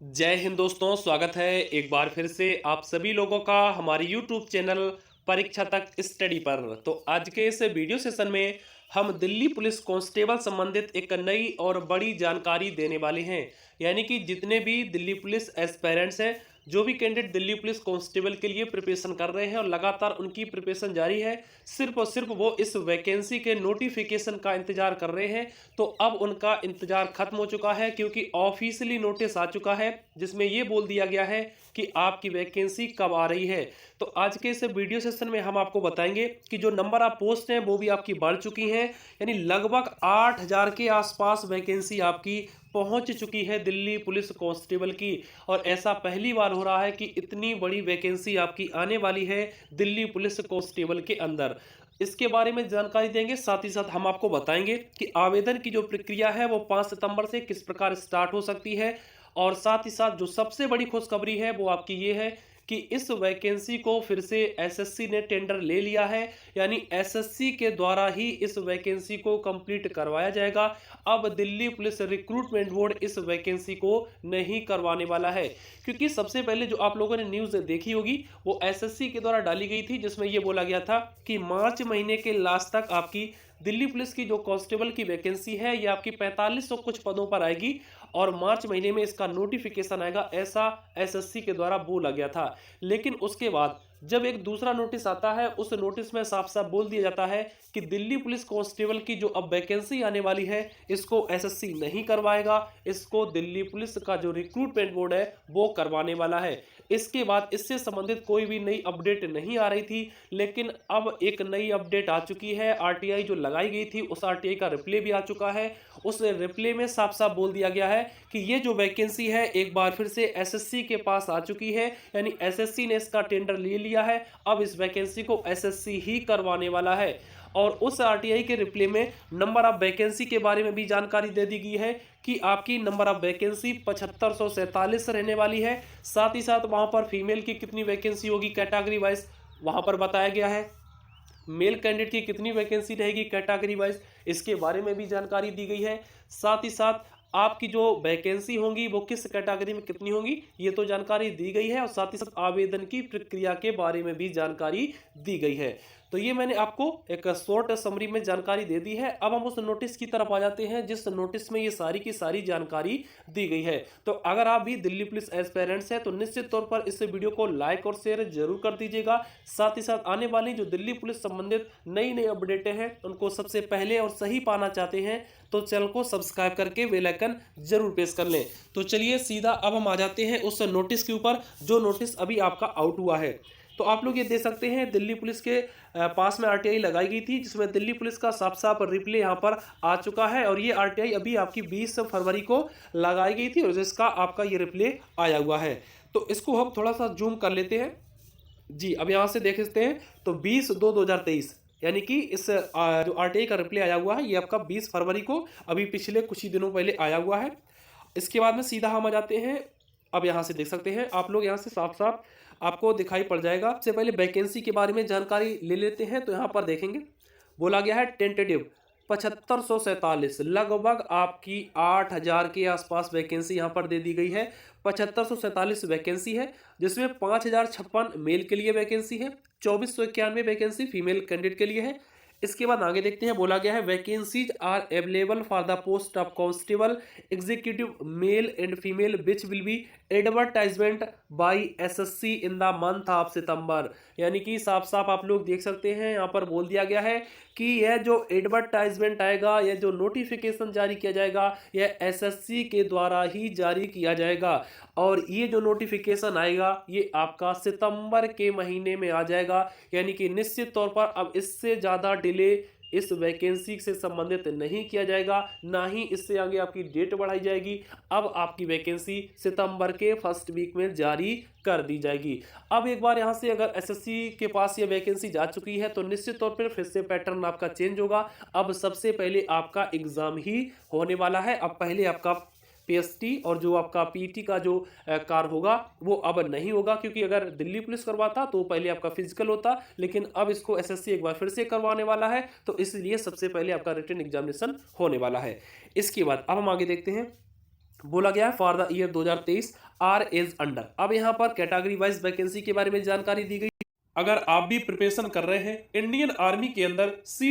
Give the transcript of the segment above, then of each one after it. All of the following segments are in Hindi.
जय हिंद दोस्तों, स्वागत है एक बार फिर से आप सभी लोगों का हमारे YouTube चैनल परीक्षा तक स्टडी पर। तो आज के इस वीडियो सेशन में हम दिल्ली पुलिस कांस्टेबल संबंधित एक नई और बड़ी जानकारी देने वाले हैं। यानी कि जितने भी दिल्ली पुलिस एस्पायरेंट्स हैं, जो भी कैंडिडेट दिल्ली पुलिस कांस्टेबल के लिए प्रिपरेशन कर रहे हैं और लगातार उनकी प्रिपरेशन जारी है, सिर्फ और सिर्फ वो इस वैकेंसी के नोटिफिकेशन का इंतजार कर रहे हैं। तो अब उनका इंतजार खत्म हो चुका है, क्योंकि ऑफिशियली नोटिस आ चुका है जिसमें ये बोल दिया गया है कि आपकी वैकेंसी कब आ रही है। तो आज के इस वीडियो सेशन में हम आपको बताएंगे कि जो नंबर ऑफ पोस्ट हैं वो भी आपकी बढ़ चुकी हैं। यानी लगभग 8,000 के आसपास वैकेंसी आपकी पहुंच चुकी है दिल्ली पुलिस कांस्टेबल की। और ऐसा पहली बार हो रहा है कि इतनी बड़ी वैकेंसी आपकी आने वाली है दिल्ली पुलिस कांस्टेबल के अंदर। इसके बारे में जानकारी देंगे, साथ ही साथ हम आपको बताएंगे कि आवेदन की जो प्रक्रिया है वो 5 सितंबर से किस प्रकार स्टार्ट हो सकती है। और साथ ही साथ जो सबसे बड़ी खुशखबरी है वो आपकी ये है कि इस वैकेंसी को फिर से एसएससी ने टेंडर ले लिया है। यानी एसएससी के द्वारा ही इस वैकेंसी को कंप्लीट करवाया जाएगा। अब दिल्ली पुलिस रिक्रूटमेंट बोर्ड इस वैकेंसी को नहीं करवाने वाला है, क्योंकि सबसे पहले जो आप लोगों ने न्यूज़ देखी होगी वो एसएससी के द्वारा डाली गई थी, जिसमें ये बोला गया था कि मार्च महीने के लास्ट तक आपकी दिल्ली पुलिस की जो कांस्टेबल की वैकेंसी है ये आपकी 4500 कुछ पदों पर आएगी और मार्च महीने में इसका नोटिफिकेशन आएगा, ऐसा एसएससी के द्वारा बोला गया था। लेकिन उसके बाद जब एक दूसरा नोटिस आता है, उस नोटिस में साफ साफ बोल दिया जाता है कि दिल्ली पुलिस कांस्टेबल की जो अब वैकेंसी आने वाली है इसको एसएससी नहीं करवाएगा, इसको दिल्ली पुलिस का जो रिक्रूटमेंट बोर्ड है वो करवाने वाला है। इसके बाद इससे संबंधित कोई भी नई अपडेट नहीं आ रही थी, लेकिन अब एक नई अपडेट आ चुकी है। आरटीआई जो लगाई गई थी उस आरटीआई का रिप्ले भी आ चुका है। उस रिप्ले में साफ साफ बोल दिया गया है कि ये जो वैकेंसी है एक बार फिर से एसएससी के पास आ चुकी है। यानी एसएससी ने इसका टेंडर ले लिया है, अब इस वैकेंसी को एसएससी ही करवाने वाला है। और उस आरटीआई के रिप्ले में नंबर ऑफ वैकेंसी के बारे में भी जानकारी दे दी गई है कि आपकी नंबर ऑफ वैकेंसी 7547 रहने वाली है। साथ ही साथ वहां पर फीमेल की कितनी वैकेंसी होगी कैटेगरी वाइज वहां पर बताया गया है। मेल कैंडिडेट की कितनी वैकेंसी रहेगी कैटेगरी वाइज, इसके बारे में भी जानकारी दी गई है। साथ ही साथ आपकी जो वैकेंसी होंगी वो किस कैटेगरी में कितनी होंगी ये तो जानकारी दी गई है। और साथ ही साथ आवेदन की प्रक्रिया के बारे में भी जानकारी दी गई है। तो ये मैंने आपको एक शॉर्ट समरी में जानकारी दे दी है। अब हम उस नोटिस की तरफ आ जाते हैं जिस नोटिस में ये सारी की सारी जानकारी दी गई है। तो अगर आप भी दिल्ली पुलिस एस्पायरेंट्स हैं तो निश्चित तौर पर इस वीडियो को लाइक और शेयर जरूर कर दीजिएगा। साथ ही साथ आने वाली जो दिल्ली पुलिस संबंधित नई नई अपडेटें हैं उनको सबसे पहले और सही पाना चाहते हैं तो चैनल को सब्सक्राइब करके बेल आइकन जरूर प्रेस कर लें। तो चलिए सीधा अब हम आ जाते हैं उस नोटिस के ऊपर जो नोटिस अभी आपका आउट हुआ है। तो आप लोग ये देख सकते हैं दिल्ली पुलिस के पास में आरटीआई लगाई गई थी, जिसमें दिल्ली पुलिस का साफ साफ रिप्ले यहाँ पर आ चुका है। और ये आरटीआई अभी आपकी 20 फरवरी को लगाई गई थी और जिसका आपका ये रिप्ले आया हुआ है। तो इसको हम थोड़ा सा जूम कर लेते हैं जी। अब यहाँ से देख सकते हैं तो 20/2/2023 यानी कि इस जो आरटीआई का रिप्ले आया हुआ है ये आपका 20 फरवरी को अभी पिछले कुछ ही दिनों पहले आया हुआ है। इसके बाद में सीधा हम आ जाते हैं। अब यहाँ से देख सकते हैं आप लोग, यहाँ से साफ साफ आपको दिखाई पड़ जाएगा। सबसे पहले वैकेंसी के बारे में जानकारी ले लेते हैं। तो यहाँ पर देखेंगे बोला गया है टेंटेटिव 7547, लगभग आपकी 8,000 के आसपास वैकेंसी यहाँ पर दे दी गई है। 7547 वैकेंसी है, जिसमें 5,056 मेल के लिए वैकेंसी है, 2491 वैकेंसी फीमेल कैंडिडेट के लिए है। इसके बाद आगे देखते हैं बोला गया है vacancies are available for the post of constable executive male and female which will be advertisement by SSC in the month of September. यानी कि साफ साफ आप लोग देख सकते हैं यहाँ पर बोल दिया गया है कि यह जो एडवर्टाइजमेंट आएगा, यह जो नोटिफिकेशन जारी किया जाएगा, यह एसएससी के द्वारा ही जारी किया जाएगा। और ये जो नोटिफिकेशन आएगा ये आपका सितंबर के महीने में आ जाएगा। यानी कि निश्चित तौर पर अब इससे ज़्यादा डिले इस वैकेंसी से संबंधित नहीं किया जाएगा, ना ही इससे आगे आपकी डेट बढ़ाई जाएगी। अब आपकी वैकेंसी सितंबर के फर्स्ट वीक में जारी कर दी जाएगी। अब एक बार यहाँ से अगर एसएससी के पास ये वैकेंसी जा चुकी है तो निश्चित तौर पर फिर से पैटर्न आपका चेंज होगा। अब सबसे पहले आपका एग्जाम ही होने वाला है। अब पहले आपका पीएसटी और जो आपका पीटी का जो कार्य होगा वो अब नहीं होगा, क्योंकि अगर दिल्ली पुलिस करवाता तो पहले आपका फिजिकल होता, लेकिन अब इसको एसएससी एक बार फिर से करवाने वाला है, तो इसलिए सबसे पहले आपका रिटन एग्जामिनेशन होने वाला है। इसके बाद अब हम आगे देखते हैं बोला गया है for the year 2023 are as under. अब यहाँ पर कैटेगरी वाइज वैकेंसी के बारे में जानकारी दी गई। अगर आप भी प्रिपरेशन कर रहे हैं इंडियन आर्मी के अंदर CEE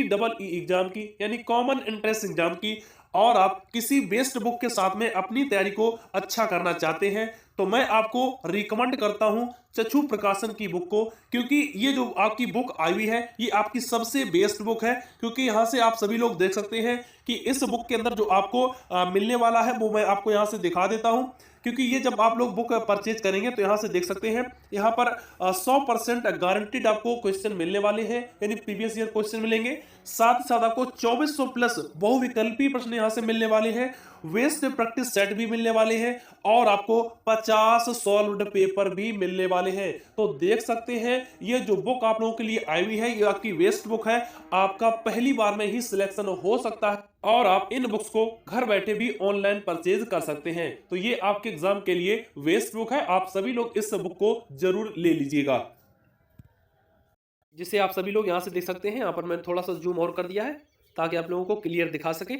एग्जाम की यानी कॉमन एंट्रेंस एग्जाम की, और आप किसी बेस्ड बुक के साथ में अपनी तैयारी को अच्छा करना चाहते हैं, तो मैं आपको रिकमेंड करता हूं चक्षु प्रकाशन की बुक को, क्योंकि ये जो आपकी बुक आई हुई है ये आपकी सबसे बेस्ट बुक है। क्योंकि यहां से आप सभी लोग देख सकते हैं कि इस बुक के अंदर जो आपको मिलने वाला है वो मैं आपको यहां से दिखा देता हूं। क्योंकि ये जब आप लोग बुक परचेज करेंगे तो यहां से देख सकते हैं, यहां पर 100% गारंटीड आपको क्वेश्चन मिलने वाले हैं, यानी प्रीवियस ईयर क्वेश्चन मिलेंगे। साथ ही साथ आपको 2400 प्लस बहुविकल्पी प्रश्न यहां से मिलने वाले हैं, वेस्ट प्रैक्टिस सेट भी मिलने वाले हैं, और आपको 50 सॉल्व्ड पेपर भी मिलने वाले हैं। तो देख सकते हैं ये जो बुक आप लोगों के लिए आई हुई है ये आपकी वेस्ट बुक है, आपका पहली बार में ही सिलेक्शन हो सकता है, और आप इन बुक्स को घर बैठे भी ऑनलाइन परचेज कर सकते हैं। तो ये आपके एग्जाम के लिए वेस्ट बुक है, आप सभी लोग इस बुक को जरूर ले लीजिएगा, जिसे आप सभी लोग यहाँ से देख सकते हैं। यहाँ पर मैंने थोड़ा सा जूम और कर दिया है ताकि आप लोगों को क्लियर दिखा सके।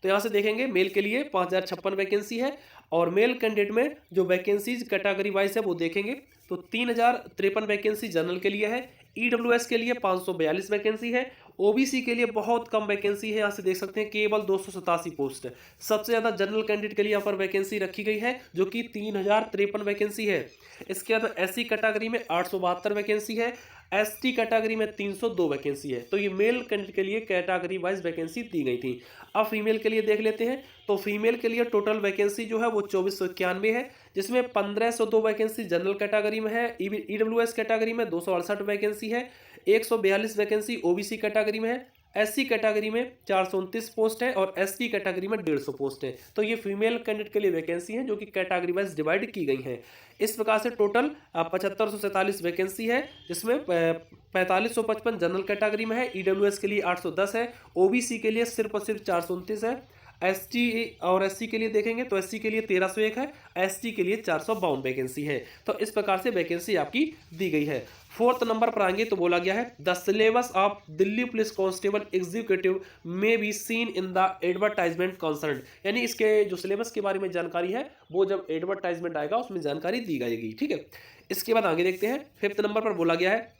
तो यहाँ से देखेंगे मेल के लिए 5056 वैकेंसी है, और मेल कैंडिडेट में जो वैकेंसीज कैटेगरी वाइज है वो देखेंगे तो 3053 वैकेंसी जनरल के लिए है, EWS के लिए 542 वैकेंसी है, OBC के लिए बहुत कम वैकेंसी है, यहाँ से देख सकते हैं केवल 287 पोस्ट है। सबसे ज़्यादा जनरल कैंडिडेट के लिए यहाँ पर वैकेंसी रखी गई है जो कि 3053 वैकेंसी है। इसके बाद SC कैटेगरी में 872 वैकेंसी है, ST कैटेगरी में 302 वैकेंसी है। तो ये मेल कैंडिडेट के लिए कैटेगरी वाइज वैकेंसी दी गई थी। अब फीमेल के लिए देख लेते हैं, तो फीमेल के लिए टोटल वैकेंसी जो है वो 2491 है, जिसमें 1502 वैकेंसी जनरल कैटेगरी में है, EWS कैटेगरी में 268 वैकेंसी है, 142 वैकेंसी OBC कैटेगरी में है, SC कैटेगरी में 429 पोस्ट है, और ST कैटेगरी में 150 पोस्ट है। तो ये फीमेल कैंडिडेट के लिए वैकेंसी है जो कि कैटेगरी वाइज डिवाइड की गई है। इस प्रकार से टोटल 7547 वैकेंसी है, जिसमें 4555 जनरल कैटेगरी में है, EWS के लिए 810 है, OBC के लिए सिर्फ और सिर्फ 429 है, ST और SC के लिए देखेंगे तो SC के लिए 1301 है, ST के लिए 452 वैकेंसी है। तो इस प्रकार से वैकेंसी आपकी दी गई है। 4th नंबर पर आएंगे तो बोला गया है the syllabus of Delhi police constable executive में be seen in the advertisement concern, यानी इसके जो सिलेबस के बारे में जानकारी है वो जब एडवर्टाइजमेंट आएगा उसमें जानकारी दी जाएगी। ठीक है, इसके बाद आगे देखते हैं। 5th नंबर पर बोला गया है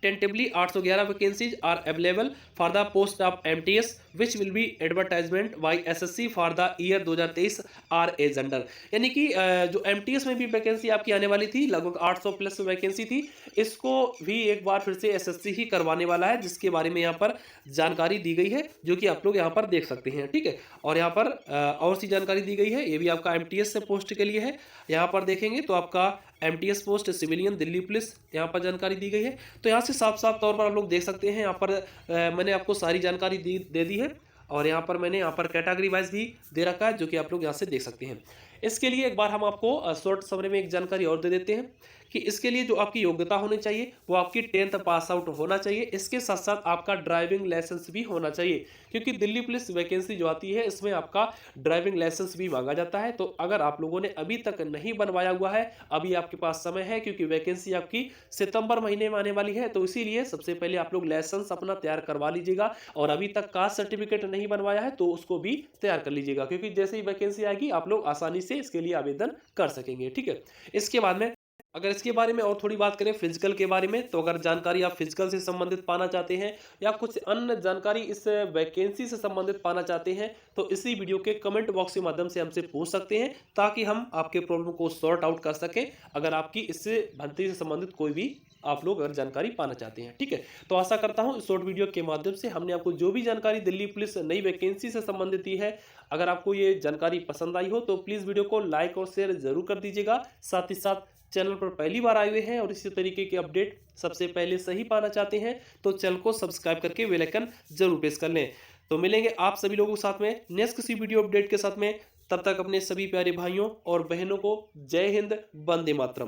tentatively 811 vacancies are available for the post of MTS which will be advertisement by SSC for the year 2023 are as under, यानी कि जो MTS में भी वैकेंसी आपकी आने वाली थी, लगभग 800 प्लस वैकेंसी थी, इसको भी एक बार फिर से SSC ही करवाने वाला है, जिसके बारे में यहाँ पर जानकारी दी गई है जो कि आप लोग यहाँ पर देख सकते हैं। ठीक है, और यहाँ पर और सी जानकारी दी गई है, ये भी आपका MTS से पोस्ट के लिए है। यहाँ पर देखेंगे तो आपका MTS post civilian Delhi police यहाँ पर जानकारी दी गई है। तो यहाँ से साफ साफ तौर पर आप लोग देख सकते हैं, यहाँ पर मैंने आपको सारी जानकारी दे दी है, और यहाँ पर मैंने यहाँ पर कैटेगरी वाइज भी दे रखा है जो कि आप लोग यहाँ से देख सकते हैं। इसके लिए एक बार हम आपको शॉर्ट समरी में एक जानकारी और दे देते हैं कि इसके लिए जो आपकी योग्यता होनी चाहिए वो आपकी 10th पास आउट होना चाहिए। इसके साथ साथ आपका ड्राइविंग लाइसेंस भी होना चाहिए, क्योंकि दिल्ली पुलिस वैकेंसी जो आती है इसमें आपका ड्राइविंग लाइसेंस भी मांगा जाता है। तो अगर आप लोगों ने अभी तक नहीं बनवाया हुआ है, अभी आपके पास समय है, क्योंकि वैकेंसी आपकी सितंबर महीने में आने वाली है, तो इसीलिए सबसे पहले आप लोग लाइसेंस अपना तैयार करवा लीजिएगा, और अभी तक कास्ट सर्टिफिकेट नहीं बनवाया है तो उसको भी तैयार कर लीजिएगा, क्योंकि जैसे ही वैकेंसी आएगी आप लोग आसानी से इसके लिए आवेदन कर सकेंगे। ठीक है, इसके बाद में अगर इसके बारे में और थोड़ी बात करें फिजिकल के बारे में, तो अगर जानकारी आप फिजिकल से संबंधित पाना चाहते हैं या कुछ अन्य जानकारी इस वैकेंसी से संबंधित पाना चाहते हैं, तो इसी वीडियो के कमेंट बॉक्स के माध्यम से हमसे पूछ सकते हैं, ताकि हम आपके प्रॉब्लम को सॉर्ट आउट कर सकें, अगर आपकी इससे भर्ती से संबंधित कोई भी आप लोग अगर जानकारी पाना चाहते हैं। ठीक है, तो आशा करता हूं इस शॉर्ट वीडियो के माध्यम से हमने आपको जो भी जानकारी दिल्ली पुलिस नई वैकेंसी से संबंधित दी है, अगर आपको ये जानकारी पसंद आई हो तो प्लीज़ वीडियो को लाइक और शेयर जरूर कर दीजिएगा। साथ ही साथ चैनल पर पहली बार आए हुए हैं और इसी तरीके के अपडेट सबसे पहले सही पाना चाहते हैं तो चैनल को सब्सक्राइब करके बेल आइकन जरूर प्रेस कर लें। तो मिलेंगे आप सभी लोगों के साथ में नेक्स्ट किसी वीडियो अपडेट के साथ में, तब तक अपने सभी प्यारे भाइयों और बहनों को जय हिंद, वंदे मातरम।